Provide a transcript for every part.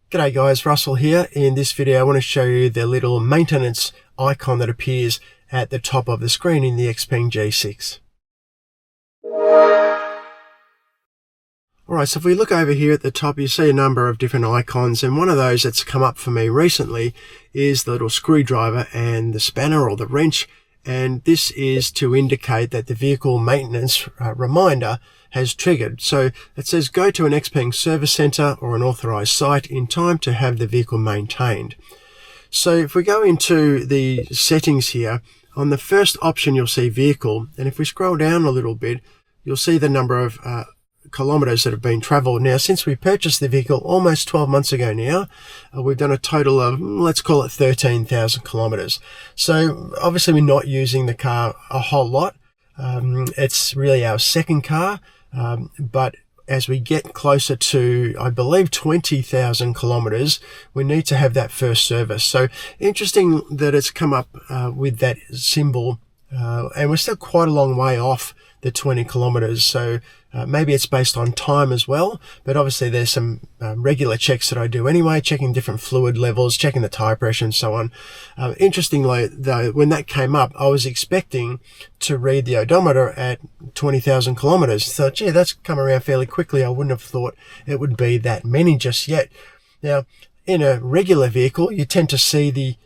G'day guys, Russell here. In this video I want to show you the little maintenance icon that appears at the top of the screen in the Xpeng G6. Alright, so if we look over here at the top, you see a number of different icons, and one of those that's come up for me recently is the little screwdriver and the spanner or the wrench, and this is to indicate that the vehicle maintenance reminder has triggered. So it says go to an Xpeng service center or an authorized site in time to have the vehicle maintained. So if we go into the settings here, on the first option you'll see vehicle, and if we scroll down a little bit you'll see the number of kilometers that have been traveled. Now, since we purchased the vehicle almost 12 months ago now, we've done a total of, let's call it 13,000 kilometers. So obviously we're not using the car a whole lot. It's really our second car, but as we get closer to, I believe, 20,000 kilometers, we need to have that first service. So interesting that it's come up with that symbol, and we're still quite a long way off the 20 kilometers. So maybe it's based on time as well, but obviously there's some regular checks that I do anyway, checking different fluid levels, checking the tire pressure and so on. Interestingly though, when that came up, I was expecting to read the odometer at 20,000 kilometers. So gee, that's come around fairly quickly. I wouldn't have thought it would be that many just yet. Now, in a regular vehicle, you tend to see the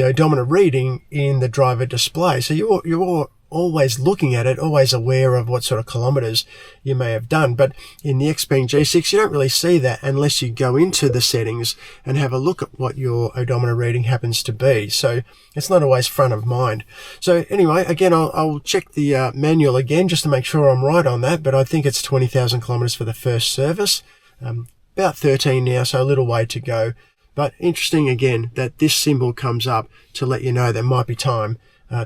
odometer reading in the driver display. So you're always looking at it, always aware of what sort of kilometers you may have done. But in the Xpeng G6, you don't really see that unless you go into the settings and have a look at what your odometer reading happens to be. So it's not always front of mind. So anyway, again, I'll check the manual again just to make sure I'm right on that, but I think it's 20,000 kilometers for the first service. About 13 now, so a little way to go. But interesting again that this symbol comes up to let you know there might be time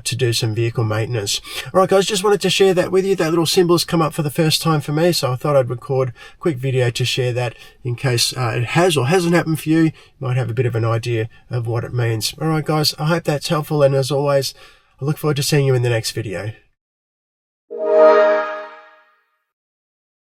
to do some vehicle maintenance. Alright guys, just wanted to share that with you. That little symbol's come up for the first time for me, so I thought I'd record a quick video to share that in case it has or hasn't happened for you. You might have a bit of an idea of what it means. Alright guys, I hope that's helpful, and as always, I look forward to seeing you in the next video.